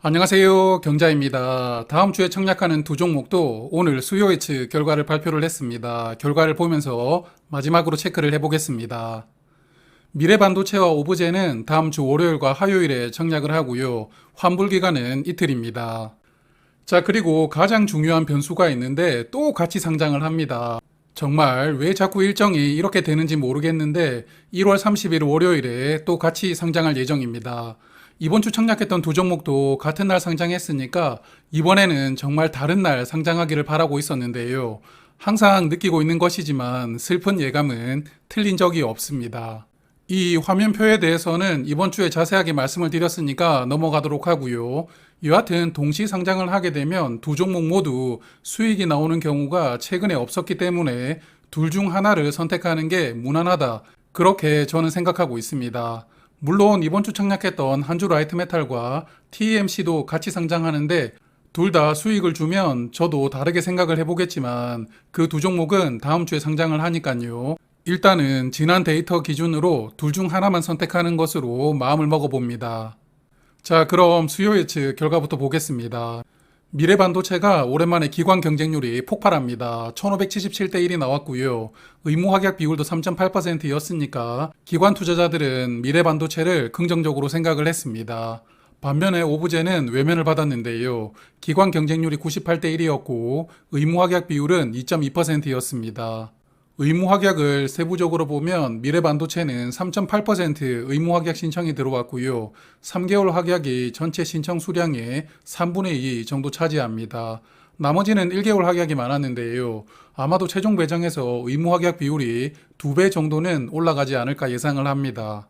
안녕하세요. 경자입니다. 다음 주에 청약하는 두 종목도 오늘 수요 예측 결과를 발표를 했습니다. 결과를 보면서 마지막으로 체크를 해보겠습니다. 미래반도체와 오브제는 다음 주 월요일과 화요일에 청약을 하고요. 환불 기간은 이틀입니다. 자, 그리고 가장 중요한 변수가 있는데 또 같이 상장을 합니다. 정말 왜 자꾸 일정이 이렇게 되는지 모르겠는데 1월 30일 월요일에 또 같이 상장할 예정입니다. 이번 주 청약했던 두 종목도 같은 날 상장했으니까 이번에는 정말 다른 날 상장하기를 바라고 있었는데요. 항상 느끼고 있는 것이지만 슬픈 예감은 틀린 적이 없습니다. 이 화면표에 대해서는 이번 주에 자세하게 말씀을 드렸으니까 넘어가도록 하고요. 여하튼 동시 상장을 하게 되면 두 종목 모두 수익이 나오는 경우가 최근에 없었기 때문에 둘 중 하나를 선택하는 게 무난하다. 그렇게 저는 생각하고 있습니다. 물론 이번 주 청약했던 한주 라이트메탈과 TMC도 같이 상장하는데 둘 다 수익을 주면 저도 다르게 생각을 해보겠지만 그 두 종목은 다음 주에 상장을 하니까요. 일단은 지난 데이터 기준으로 둘 중 하나만 선택하는 것으로 마음을 먹어봅니다. 자, 그럼 수요 예측 결과부터 보겠습니다. 미래반도체가 오랜만에 기관 경쟁률이 폭발합니다. 1577대 1이 나왔고요. 의무합약 비율도 3.8%였으니까 기관 투자자들은 미래반도체를 긍정적으로 생각을 했습니다. 반면에 오브제는 외면을 받았는데요. 기관 경쟁률이 98대 1이었고 의무합약 비율은 2.2%였습니다. 의무합약을 세부적으로 보면 미래반도체는 3.8% 의무합약 신청이 들어왔고요. 3개월 합약이 전체 신청 수량의 3분의 2 정도 차지합니다. 나머지는 1개월 합약이 많았는데요. 아마도 최종 배정에서 의무합약 비율이 2배 정도는 올라가지 않을까 예상을 합니다.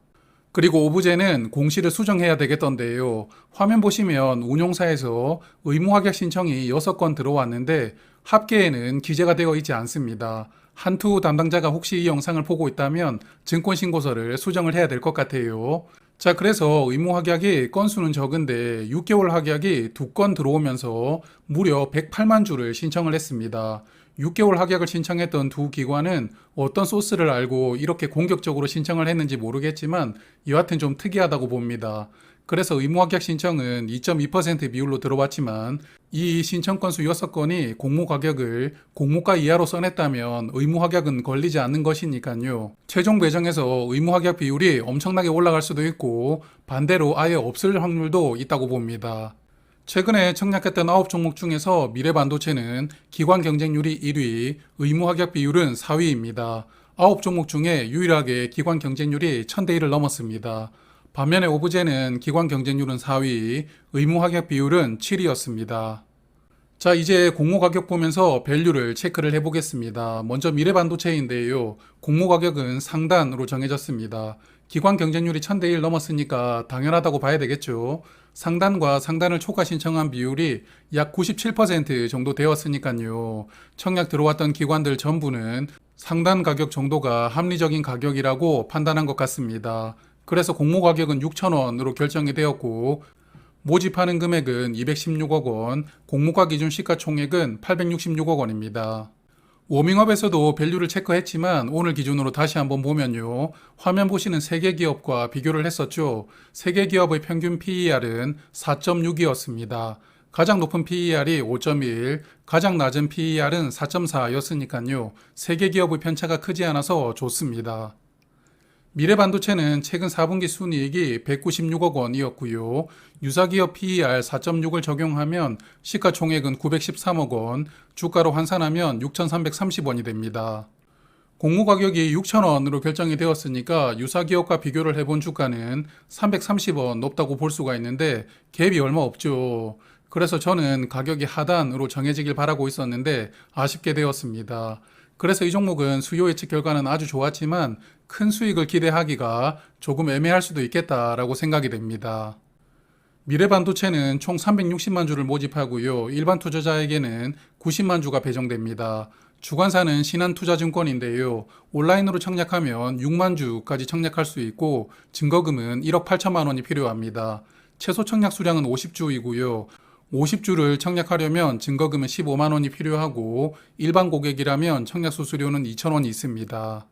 그리고 오브제는 공시를 수정해야 되겠던데요. 화면 보시면 운용사에서 의무합약 신청이 6건 들어왔는데 합계에는 기재가 되어 있지 않습니다. 한투 담당자가 혹시 이 영상을 보고 있다면 증권신고서를 수정을 해야 될 것 같아요. 자, 그래서 의무합약이 건수는 적은데 6개월 합약이 2건 들어오면서 무려 108만 주를 신청을 했습니다. 6개월 합약을 신청했던 두 기관은 어떤 소스를 알고 이렇게 공격적으로 신청을 했는지 모르겠지만 여하튼 좀 특이하다고 봅니다. 그래서 의무합약 신청은 2.2% 비율로 들어왔지만 이 신청 건수 6건이 공모 가격을 공모가 이하로 써냈다면 의무합약은 걸리지 않는 것이니까요. 최종 배정에서 의무합약 비율이 엄청나게 올라갈 수도 있고 반대로 아예 없을 확률도 있다고 봅니다. 최근에 청약했던 9종목 중에서 미래반도체는 기관 경쟁률이 1위, 의무합약 비율은 4위입니다. 9종목 중에 유일하게 기관 경쟁률이 1000대 1을 넘었습니다. 반면에 오브제는 기관 경쟁률은 4위, 의무합약 비율은 7위였습니다. 자, 이제 공모 가격 보면서 밸류를 체크를 해보겠습니다. 먼저 미래반도체인데요. 공모 가격은 상단으로 정해졌습니다. 기관 경쟁률이 1000대 1 넘었으니까 당연하다고 봐야 되겠죠. 상단과 상단을 초과 신청한 비율이 약 97% 정도 되었으니까요. 청약 들어왔던 기관들 전부는 상단 가격 정도가 합리적인 가격이라고 판단한 것 같습니다. 그래서 공모 가격은 6,000원으로 결정이 되었고 모집하는 금액은 216억 원, 공모가 기준 시가총액은 866억 원입니다. 워밍업에서도 밸류를 체크했지만 오늘 기준으로 다시 한번 보면요. 화면 보시는 3개 기업과 비교를 했었죠. 3개 기업의 평균 PER은 4.6이었습니다. 가장 높은 PER이 5.1, 가장 낮은 PER은 4.4였으니까요. 3개 기업의 편차가 크지 않아서 좋습니다. 미래반도체는 최근 4분기 순이익이 196억 원이었고요. 유사기업 PER 4.6을 적용하면 시가총액은 913억 원, 주가로 환산하면 6,330원이 됩니다. 공모가격이 6,000원으로 결정이 되었으니까 유사기업과 비교를 해본 주가는 330원 높다고 볼 수가 있는데 갭이 얼마 없죠. 그래서 저는 가격이 하단으로 정해지길 바라고 있었는데 아쉽게 되었습니다. 그래서 이 종목은 수요 예측 결과는 아주 좋았지만 큰 수익을 기대하기가 조금 애매할 수도 있겠다라고 생각이 됩니다. 미래반도체는 총 360만 주를 모집하고요. 일반 투자자에게는 90만 주가 배정됩니다. 주관사는 신한투자증권인데요. 온라인으로 청약하면 6만 주까지 청약할 수 있고 증거금은 1억 8천만 원이 필요합니다. 최소 청약 수량은 50주이고요. 50주를 청약하려면 증거금은 15만 원이 필요하고 일반 고객이라면 청약 수수료는 2천 원이 있습니다.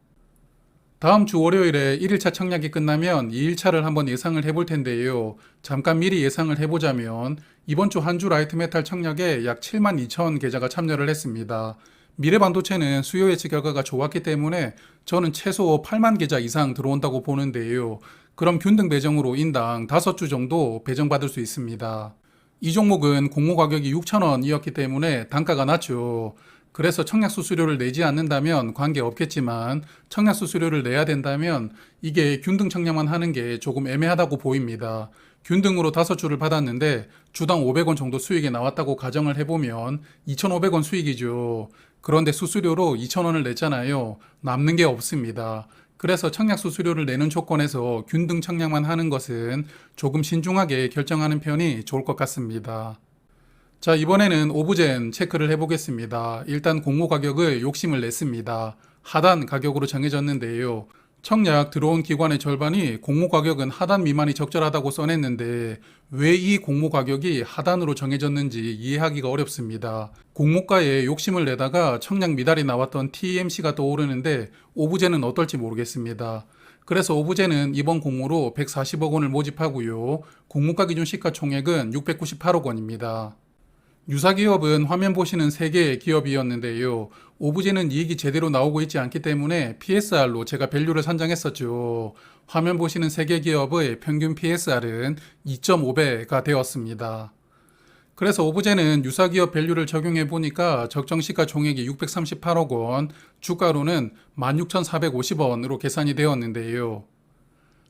다음 주 월요일에 1일차 청약이 끝나면 2일차를 한번 예상을 해볼 텐데요. 잠깐 미리 예상을 해보자면 이번 주 한 주 라이트메탈 청약에 약 7만 2천 계좌가 참여를 했습니다. 미래반도체는 수요 예측 결과가 좋았기 때문에 저는 최소 8만 계좌 이상 들어온다고 보는데요. 그럼 균등 배정으로 인당 5주 정도 배정받을 수 있습니다. 이 종목은 공모 가격이 6,000원이었기 때문에 단가가 낮죠. 그래서 청약 수수료를 내지 않는다면 관계없겠지만 청약 수수료를 내야 된다면 이게 균등 청약만 하는 게 조금 애매하다고 보입니다. 균등으로 5주를 받았는데 주당 500원 정도 수익이 나왔다고 가정을 해보면 2,500원 수익이죠. 그런데 수수료로 2,000원을 냈잖아요. 남는 게 없습니다. 그래서 청약 수수료를 내는 조건에서 균등 청약만 하는 것은 조금 신중하게 결정하는 편이 좋을 것 같습니다. 자, 이번에는 오브젠 체크를 해보겠습니다. 일단 공모 가격을 욕심을 냈습니다. 하단 가격으로 정해졌는데요. 청약 들어온 기관의 절반이 공모 가격은 하단 미만이 적절하다고 써냈는데 왜 이 공모 가격이 하단으로 정해졌는지 이해하기가 어렵습니다. 공모가에 욕심을 내다가 청약 미달이 나왔던 TMC가 떠오르는데 오브젠은 어떨지 모르겠습니다. 그래서 오브젠은 이번 공모로 140억 원을 모집하고요. 공모가 기준 시가총액은 698억 원입니다. 유사기업은 화면 보시는 3개의 기업이었는데요. 오브젠은 이익이 제대로 나오고 있지 않기 때문에 PSR로 제가 밸류를 산정했었죠. 화면 보시는 3개 기업의 평균 PSR은 2.5배가 되었습니다. 그래서 오브젠은 유사기업 밸류를 적용해 보니까 적정시가 총액이 638억 원, 주가로는 16,450원으로 계산이 되었는데요.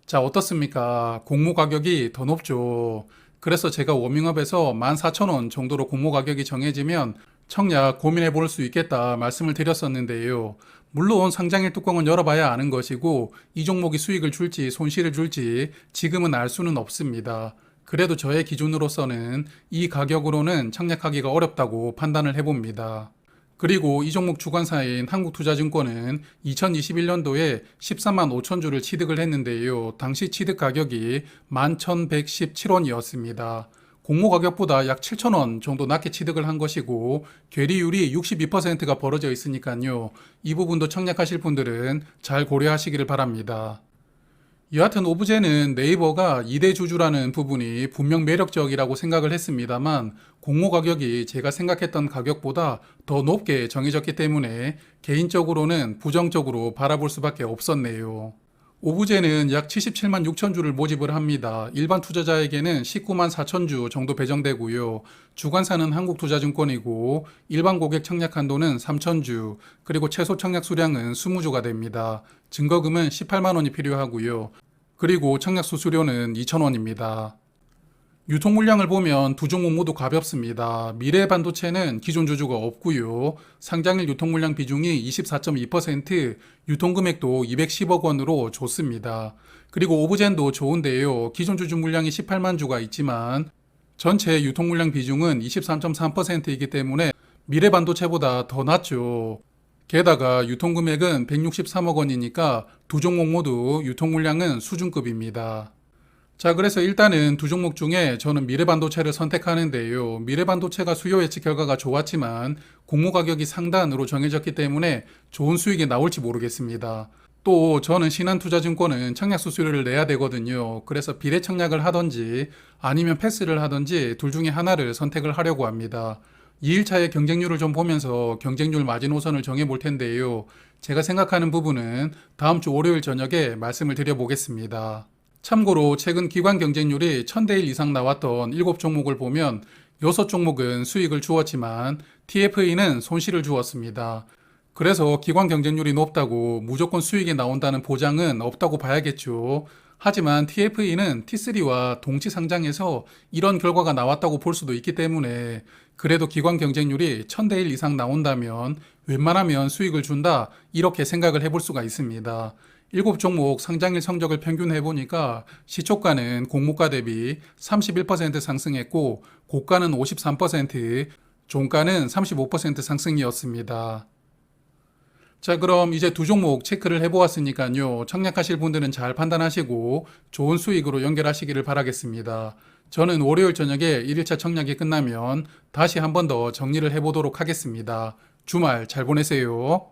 자, 어떻습니까? 공모 가격이 더 높죠. 그래서 제가 워밍업에서 14,000원 정도로 공모 가격이 정해지면 청약 고민해 볼 수 있겠다 말씀을 드렸었는데요. 물론 상장일 뚜껑은 열어봐야 아는 것이고 이 종목이 수익을 줄지 손실을 줄지 지금은 알 수는 없습니다. 그래도 저의 기준으로서는 이 가격으로는 청약하기가 어렵다고 판단을 해봅니다. 그리고 이 종목 주관사인 한국투자증권은 2021년도에 13만 5천 주를 취득을 했는데요. 당시 취득 가격이 11,117원이었습니다. 공모 가격보다 약 7,000원 정도 낮게 취득을 한 것이고 괴리율이 62%가 벌어져 있으니까요. 이 부분도 청약하실 분들은 잘 고려하시기를 바랍니다. 여하튼 오브제는 네이버가 2대 주주라는 부분이 분명 매력적이라고 생각을 했습니다만 공모 가격이 제가 생각했던 가격보다 더 높게 정해졌기 때문에 개인적으로는 부정적으로 바라볼 수밖에 없었네요. 오브제는 약 77만 6천 주를 모집을 합니다. 일반 투자자에게는 19만 4천 주 정도 배정되고요. 주관사는 한국투자증권이고 일반 고객 청약 한도는 3천 주, 그리고 최소 청약 수량은 20주가 됩니다. 증거금은 18만 원이 필요하고요. 그리고 청약 수수료는 2,000원입니다. 유통 물량을 보면 두 종목 모두 가볍습니다. 미래반도체는 기존 주주가 없고요. 상장일 유통 물량 비중이 24.2%, 유통 금액도 210억 원으로 좋습니다. 그리고 오브젠도 좋은데요. 기존 주주 물량이 18만 주가 있지만 전체 유통 물량 비중은 23.3%이기 때문에 미래반도체보다 더 낮죠. 게다가 유통 금액은 163억 원이니까 두 종목 모두 유통 물량은 수준급입니다. 자, 그래서 일단은 두 종목 중에 저는 미래반도체를 선택하는데요. 미래반도체가 수요 예측 결과가 좋았지만 공모 가격이 상단으로 정해졌기 때문에 좋은 수익이 나올지 모르겠습니다. 또 저는 신한투자증권은 청약 수수료를 내야 되거든요. 그래서 비례 청약을 하든지 아니면 패스를 하든지 둘 중에 하나를 선택을 하려고 합니다. 2일차의 경쟁률을 좀 보면서 경쟁률 마지노선을 정해 볼 텐데요. 제가 생각하는 부분은 다음 주 월요일 저녁에 말씀을 드려보겠습니다. 참고로 최근 기관 경쟁률이 1000대 1 이상 나왔던 7종목을 보면 6종목은 수익을 주었지만 TFE는 손실을 주었습니다. 그래서 기관 경쟁률이 높다고 무조건 수익이 나온다는 보장은 없다고 봐야겠죠. 하지만 TFE는 T3와 동시 상장해서 이런 결과가 나왔다고 볼 수도 있기 때문에 그래도 기관 경쟁률이 1000대 1 이상 나온다면 웬만하면 수익을 준다 이렇게 생각을 해볼 수가 있습니다. 7종목 상장일 성적을 평균해 보니까 시초가는 공모가 대비 31% 상승했고 고가는 53%, 종가는 35% 상승이었습니다. 자, 그럼 이제 두 종목 체크를 해보았으니까요. 청약하실 분들은 잘 판단하시고 좋은 수익으로 연결하시기를 바라겠습니다. 저는 월요일 저녁에 1일차 청약이 끝나면 다시 한 번 더 정리를 해보도록 하겠습니다. 주말 잘 보내세요.